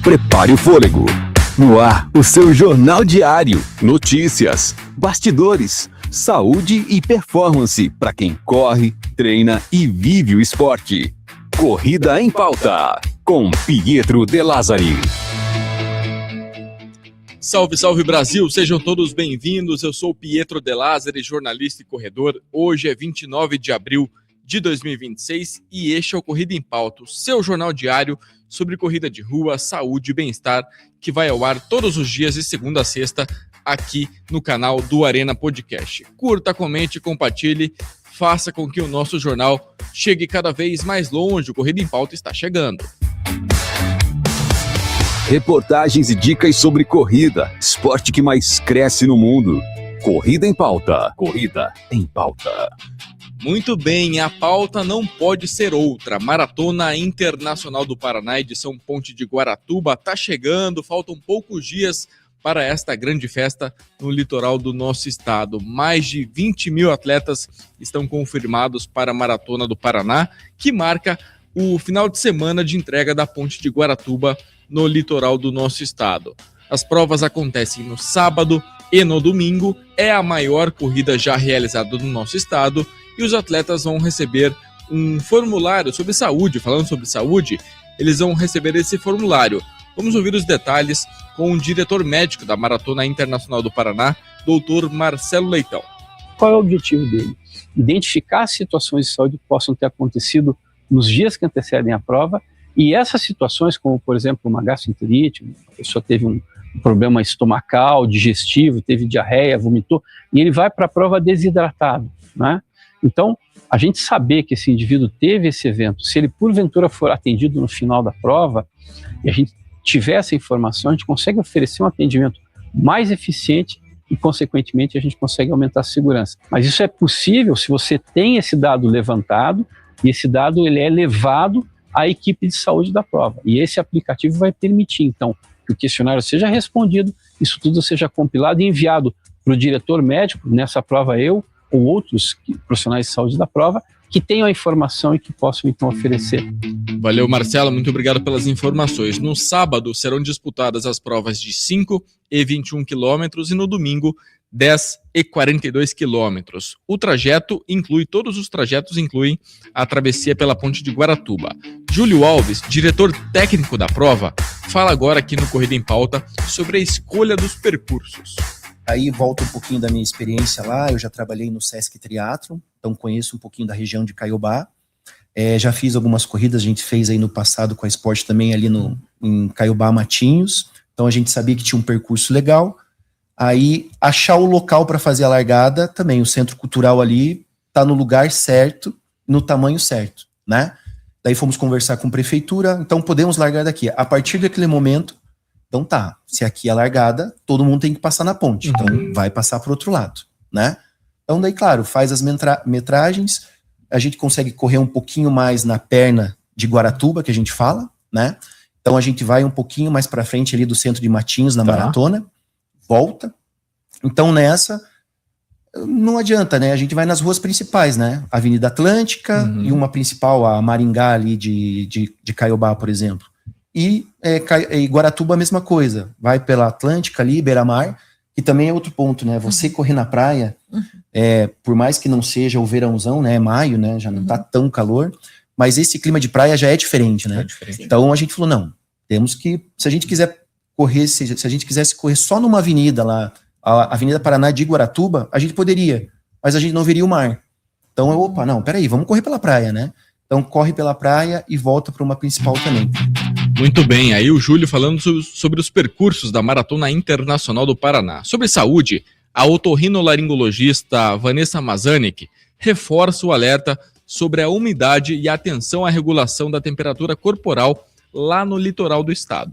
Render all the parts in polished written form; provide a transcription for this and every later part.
prepare o fôlego. No ar, o seu jornal diário. Notícias, bastidores, saúde e performance para quem corre, treina e vive o esporte. Corrida em Pauta, com Pietro De Lázari. Salve, salve Brasil, sejam todos bem-vindos. Eu sou Pietro De Lázari, jornalista e corredor. Hoje é 29 de abril de 2026 e este é o Corrida em Pauta, seu jornal diário sobre corrida de rua, saúde e bem-estar, que vai ao ar todos os dias de segunda a sexta aqui no canal do Arena Podcast. Curta, comente, compartilhe, faça com que o nosso jornal chegue cada vez mais longe. O Corrida em Pauta está chegando. Reportagens e dicas sobre corrida, esporte que mais cresce no mundo. Corrida em Pauta. Corrida em Pauta. Muito bem, a pauta não pode ser outra. Maratona Internacional do Paraná, edição Ponte de Guaratuba, está chegando. Faltam poucos dias para esta grande festa no litoral do nosso estado. Mais de 20 mil atletas estão confirmados para a Maratona do Paraná, que marca o final de semana de entrega da Ponte de Guaratuba no litoral do nosso estado. As provas acontecem no sábado e no domingo. É a maior corrida já realizada no nosso estado. E os atletas vão receber um formulário sobre saúde. Falando sobre saúde, eles vão receber esse formulário. Vamos ouvir os detalhes com o diretor médico da Maratona Internacional do Paraná, Dr. Marcelo Leitão. Qual é o objetivo dele? Identificar situações de saúde que possam ter acontecido nos dias que antecedem a prova, e essas situações, como por exemplo uma gastroenterite, a pessoa teve um problema estomacal, digestivo, teve diarreia, vomitou, e ele vai para a prova desidratado, né? Então, a gente saber que esse indivíduo teve esse evento, se ele porventura for atendido no final da prova, e a gente tiver essa informação, a gente consegue oferecer um atendimento mais eficiente e, consequentemente, a gente consegue aumentar a segurança. Mas isso é possível se você tem esse dado levantado, e esse dado ele é levado à equipe de saúde da prova. E esse aplicativo vai permitir, então, que o questionário seja respondido, isso tudo seja compilado e enviado para o diretor médico, nessa prova eu, ou outros profissionais de saúde da prova, que tenham a informação e que possam, então, oferecer. Valeu, Marcelo, muito obrigado pelas informações. No sábado serão disputadas as provas de 5 e 21 quilômetros e no domingo 10 e 42 quilômetros. O trajeto inclui, todos os trajetos incluem a travessia pela Ponte de Guaratuba. Júlio Alves, diretor técnico da prova, fala agora aqui no Corrida em Pauta sobre a escolha dos percursos. Aí volta um pouquinho da minha experiência lá, eu já trabalhei no Sesc Triathlon, então conheço um pouquinho da região de Caiobá. Já fiz algumas corridas, a gente fez aí no passado com a Sport também ali em Caiobá, Matinhos, então a gente sabia que tinha um percurso legal. Aí achar o local para fazer a largada também, o centro cultural ali está no lugar certo, no tamanho certo, né? Daí fomos conversar com a prefeitura, então podemos largar daqui. A partir daquele momento, então tá, se aqui é a largada, todo mundo tem que passar na ponte, então vai passar para o outro lado, né? Então daí, claro, faz as metragens, a gente consegue correr um pouquinho mais na perna de Guaratuba, que a gente fala, né? Então a gente vai um pouquinho mais para frente ali do centro de Matinhos, na maratona, volta. Então nessa, não adianta, né? A gente vai nas ruas principais, né? Avenida Atlântica e uma principal, a Maringá ali de Caiobá, por exemplo. E Guaratuba a mesma coisa, vai pela Atlântica ali, Beira-Mar, que também é outro ponto, né? Você correr na praia, por mais que não seja o verãozão, né? É maio, né? Já não tá tão calor, mas esse clima de praia já é diferente, né? Então a gente falou, não, temos que, se a gente quiser correr, se a gente quisesse correr só numa avenida lá, a Avenida Paraná de Guaratuba, a gente poderia, mas a gente não veria o mar. Então opa, não, peraí, vamos correr pela praia, né? Então corre pela praia e volta para uma principal também. Muito bem, aí o Júlio falando sobre os percursos da Maratona Internacional do Paraná. Sobre saúde, a otorrinolaringologista Vanessa Mazanik reforça o alerta sobre a umidade e a atenção à regulação da temperatura corporal lá no litoral do estado.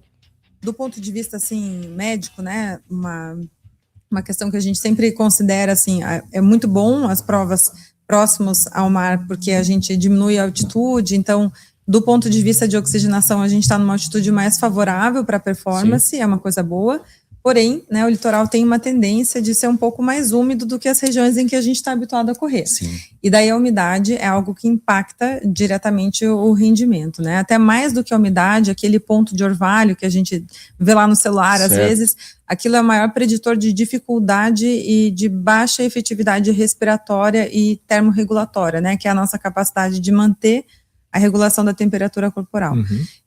Do ponto de vista assim, médico, né, uma questão que a gente sempre considera assim, é muito bom as provas próximos ao mar, porque a gente diminui a altitude, então do ponto de vista de oxigenação, a gente está numa altitude mais favorável para a performance, é uma coisa boa. Porém, né, o litoral tem uma tendência de ser um pouco mais úmido do que as regiões em que a gente está habituado a correr. Sim. E daí a umidade é algo que impacta diretamente o rendimento, né? Até mais do que a umidade, aquele ponto de orvalho que a gente vê lá no celular, às vezes, aquilo é o maior preditor de dificuldade e de baixa efetividade respiratória e termorregulatória, né? Que é a nossa capacidade de manter a regulação da temperatura corporal.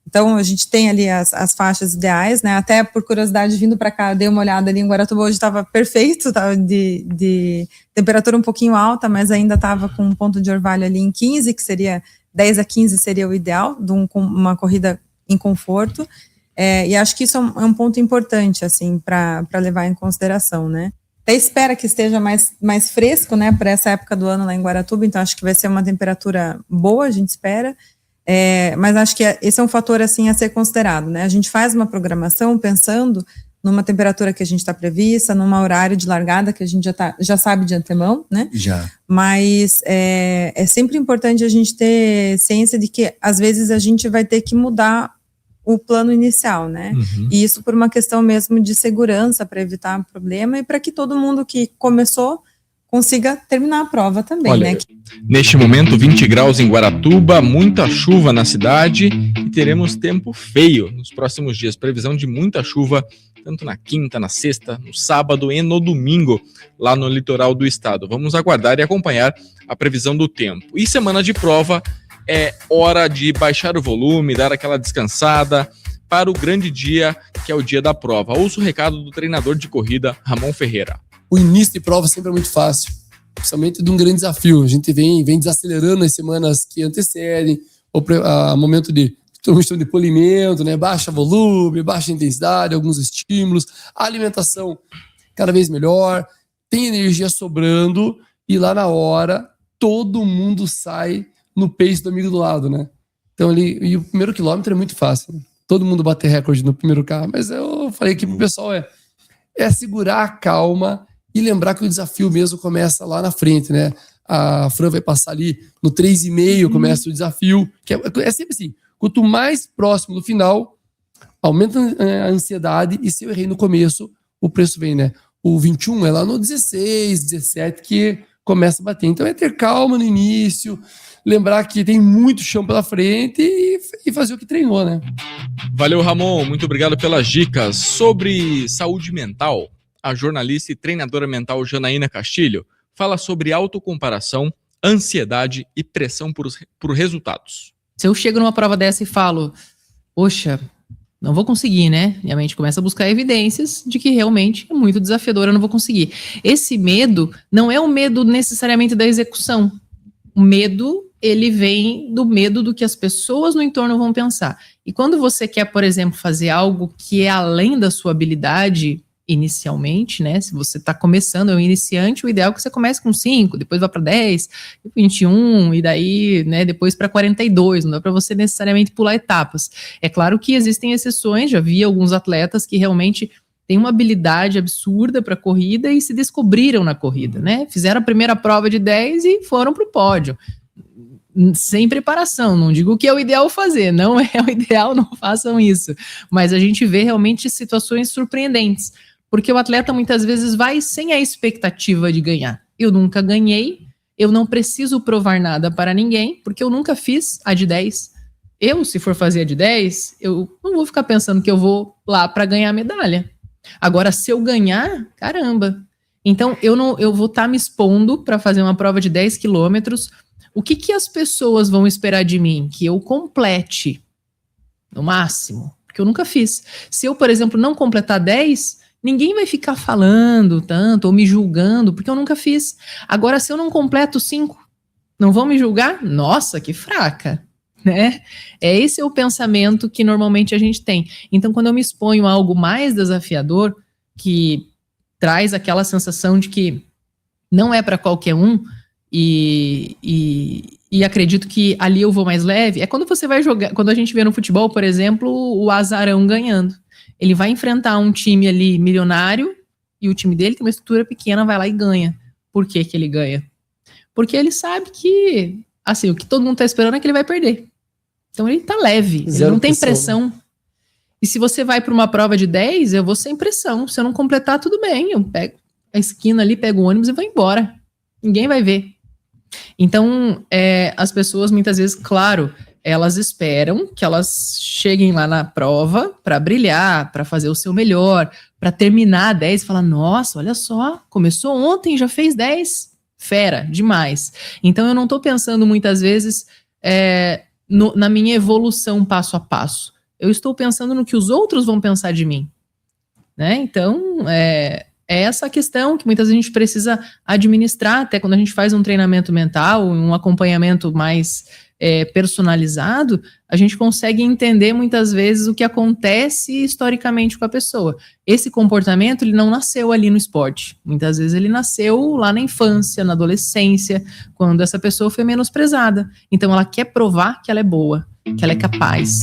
Então, a gente tem ali as faixas ideais, né? Até por curiosidade, vindo para cá, dei uma olhada ali em Guaratuba, hoje estava perfeito, estava de temperatura um pouquinho alta, mas ainda estava com um ponto de orvalho ali em 15, que seria 10 a 15 seria o ideal, de uma corrida em conforto. E acho que isso é um ponto importante, assim, para levar em consideração, né? Até espera que esteja mais fresco, né, para essa época do ano lá em Guaratuba, então acho que vai ser uma temperatura boa, a gente espera, mas acho que esse é um fator, assim, a ser considerado, né, a gente faz uma programação pensando numa temperatura que a gente está prevista, num horário de largada que a gente já sabe de antemão, né, mas é sempre importante a gente ter ciência de que, às vezes, a gente vai ter que mudar o plano inicial, né? E isso por uma questão mesmo de segurança, para evitar problema e para que todo mundo que começou consiga terminar a prova também, Olha, né? Neste momento, 20 graus em Guaratuba, muita chuva na cidade e teremos tempo feio nos próximos dias. Previsão de muita chuva, tanto na quinta, na sexta, no sábado e no domingo, lá no litoral do estado. Vamos aguardar e acompanhar a previsão do tempo. E semana de prova, é hora de baixar o volume, dar aquela descansada para o grande dia, que é o dia da prova. Ouça o recado do treinador de corrida, Ramon Ferreira. O início de prova sempre é muito fácil, principalmente de um grande desafio. A gente vem desacelerando as semanas que antecedem, o momento de polimento, né? Baixa volume, baixa intensidade, alguns estímulos, a alimentação cada vez melhor, tem energia sobrando e lá na hora todo mundo sai no pace do amigo do lado, né? Então ali, e o primeiro quilômetro é muito fácil, né? Todo mundo bater recorde no primeiro carro, mas eu falei aqui pro pessoal, é segurar a calma e lembrar que o desafio mesmo começa lá na frente, né? A Fran vai passar ali no 3,5, começa o desafio, que é sempre assim, quanto mais próximo do final, aumenta a ansiedade, e se eu errei no começo, o preço vem, né? O 21 é lá no 16, 17 que começa a bater. Então é ter calma no início, lembrar que tem muito chão pela frente e fazer o que treinou, né? Valeu, Ramon. Muito obrigado pelas dicas. Sobre saúde mental, a jornalista e treinadora mental Janaína Castilho fala sobre autocomparação, ansiedade e pressão por resultados. Se eu chego numa prova dessa e falo, poxa, não vou conseguir, né? Minha mente começa a buscar evidências de que realmente é muito desafiador, eu não vou conseguir. Esse medo não é o medo necessariamente da execução. O medo, ele vem do medo do que as pessoas no entorno vão pensar. E quando você quer, por exemplo, fazer algo que é além da sua habilidade inicialmente, né? Se você está começando, é um iniciante, o ideal é que você comece com 5, depois vá para 10, 21, e daí, né, depois para 42. Não dá para você necessariamente pular etapas. É claro que existem exceções, já vi alguns atletas que realmente têm uma habilidade absurda para corrida e se descobriram na corrida, né? Fizeram a primeira prova de 10 e foram para o pódio. Sem preparação, não digo que é o ideal fazer, não é o ideal, não façam isso. Mas a gente vê realmente situações surpreendentes. Porque o atleta muitas vezes vai sem a expectativa de ganhar. Eu nunca ganhei, eu não preciso provar nada para ninguém, porque eu nunca fiz a de 10. Eu, se for fazer a de 10, eu não vou ficar pensando que eu vou lá para ganhar a medalha. Agora, se eu ganhar, caramba. Então, eu vou estar me expondo para fazer uma prova de 10 quilômetros. O que as pessoas vão esperar de mim? Que eu complete, no máximo, porque eu nunca fiz. Se eu, por exemplo, não completar 10... ninguém vai ficar falando tanto ou me julgando, porque eu nunca fiz. Agora, se eu não completo 5, não vão me julgar? Nossa, que fraca, né? Esse é o pensamento que normalmente a gente tem. Então, quando eu me exponho a algo mais desafiador, que traz aquela sensação de que não é para qualquer um, e acredito que ali eu vou mais leve, é quando você vai jogar, quando a gente vê no futebol, por exemplo, o azarão ganhando. Ele vai enfrentar um time ali milionário e o time dele, que é uma estrutura pequena, vai lá e ganha. Por que que ele ganha? Porque ele sabe que, assim, o que todo mundo tá esperando é que ele vai perder. Então ele tá leve, ele não tem pressão. Né? E se você vai para uma prova de 10, eu vou sem pressão. Se eu não completar, tudo bem. Eu pego a esquina ali, pego o ônibus e vou embora. Ninguém vai ver. Então, as pessoas, muitas vezes, claro, elas esperam que elas cheguem lá na prova para brilhar, para fazer o seu melhor, para terminar 10 e falar, nossa, olha só, começou ontem, já fez 10. Fera, demais. Então, eu não estou pensando muitas vezes na minha evolução passo a passo. Eu estou pensando no que os outros vão pensar de mim. Né? Então, é essa questão que muitas vezes a gente precisa administrar, até quando a gente faz um treinamento mental, um acompanhamento mais personalizado, a gente consegue entender muitas vezes o que acontece historicamente com a pessoa. Esse comportamento, ele não nasceu ali no esporte. Muitas vezes ele nasceu lá na infância, na adolescência, quando essa pessoa foi menosprezada. Então ela quer provar que ela é boa, que ela é capaz.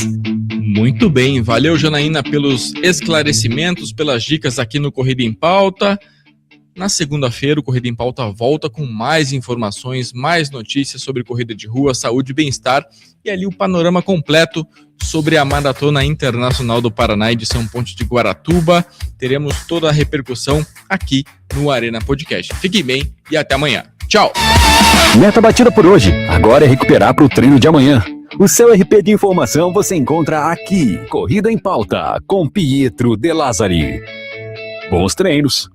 Muito bem, valeu Janaína pelos esclarecimentos, pelas dicas aqui no Corrida em Pauta. Na segunda-feira, o Corrida em Pauta volta com mais informações, mais notícias sobre corrida de rua, saúde e bem-estar e ali o panorama completo sobre a Maratona Internacional do Paraná, edição Ponte de Guaratuba. Teremos toda a repercussão aqui no Arena Podcast. Fiquem bem e até amanhã. Tchau! Meta batida por hoje, agora é recuperar para o treino de amanhã. O seu RP de informação você encontra aqui. Corrida em Pauta, com Pietro De Lázari. Bons treinos!